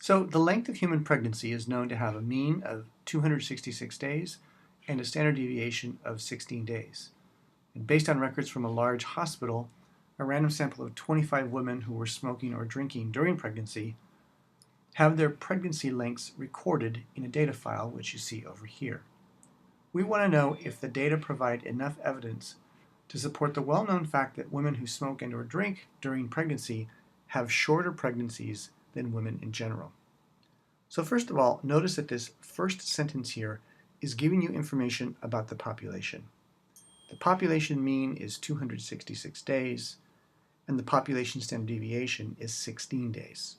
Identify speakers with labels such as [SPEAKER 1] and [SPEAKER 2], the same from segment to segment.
[SPEAKER 1] So the length of human pregnancy is known to have a mean of 266 days and a standard deviation of 16 days. And based on records from a large hospital, a random sample of 25 women who were smoking or drinking during pregnancy have their pregnancy lengths recorded in a data file, which you see over here. We want to know if the data provide enough evidence to support the well-known fact that women who smoke and or drink during pregnancy have shorter pregnancies than women in general. So first of all, notice that this first sentence here is giving you information about the population. The population mean is 266 days, and the population standard deviation is 16 days.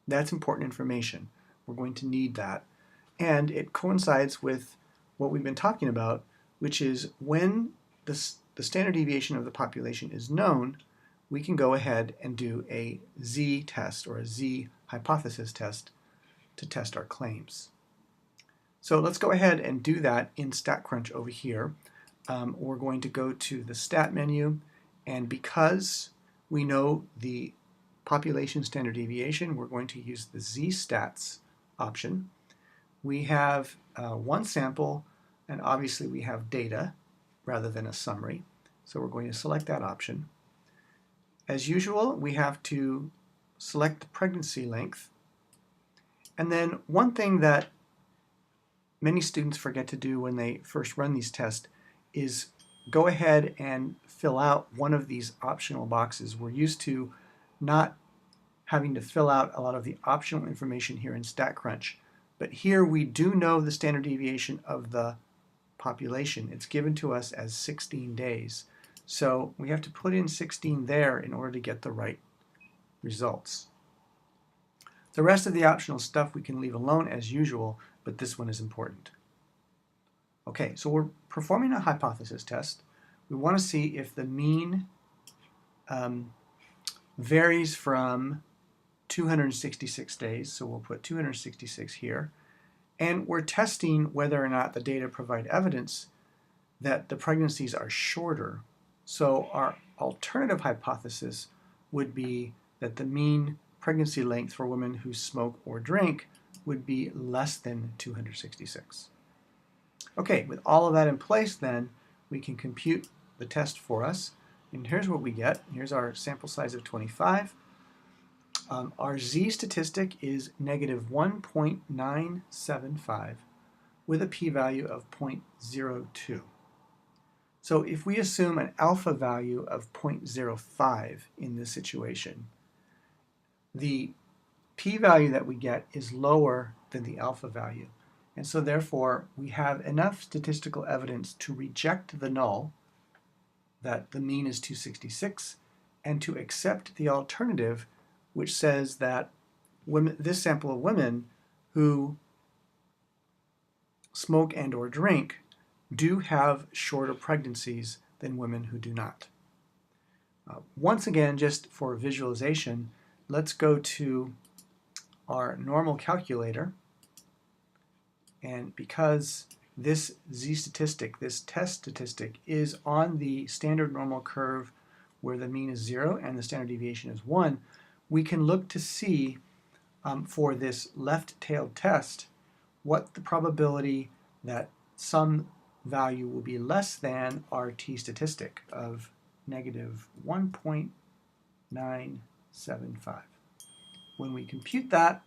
[SPEAKER 1] That's important information. We're going to need that. And it coincides with what we've been talking about, which is when the standard deviation of the population is known, we can go ahead and do a z-test or a z-hypothesis test to test our claims. So let's go ahead and do that in StatCrunch over here. We're going to go to the Stat menu, and because we know the population standard deviation, we're going to use the z-stats option. We have one sample, and obviously we have data rather than a summary. So we're going to select that option. As usual, we have to select the pregnancy length. And then one thing that many students forget to do when they first run these tests is go ahead and fill out one of these optional boxes. We're used to not having to fill out a lot of the optional information here in StatCrunch, but here we do know the standard deviation of the population. It's given to us as 16 days. So we have to put in 16 there in order to get the right results. The rest of the optional stuff we can leave alone as usual, but this one is important. Okay, so we're performing a hypothesis test. We want to see if the mean varies from 266 days, so we'll put 266 here. And we're testing whether or not the data provide evidence that the pregnancies are shorter. So our alternative hypothesis would be that the mean pregnancy length for women who smoke or drink would be less than 266. Okay, with all of that in place then, we can compute the test for us. And here's what we get. Here's our sample size of 25. Our z-statistic is negative 1.975 with a p-value of 0.02. So if we assume an alpha value of 0.05 in this situation, the p-value that we get is lower than the alpha value. And so therefore, we have enough statistical evidence to reject the null, that the mean is 266, and to accept the alternative, which says that this sample of women who smoke and or drink do have shorter pregnancies than women who do not. Once again, just for visualization, let's go to our normal calculator. And because this z-statistic, this test statistic, is on the standard normal curve where the mean is 0 and the standard deviation is 1, we can look to see for this left-tailed test what the probability that some value will be less than our t-statistic of negative 1.975. When we compute that,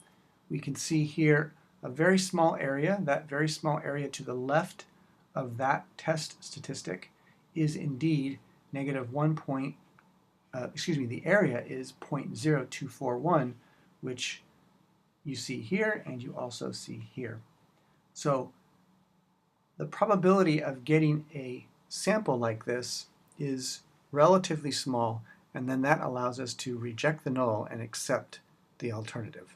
[SPEAKER 1] we can see here a very small area. That very small area to the left of that test statistic is indeed negative the area is 0.0241, which you see here and you also see here. So the probability of getting a sample like this is relatively small, and then that allows us to reject the null and accept the alternative.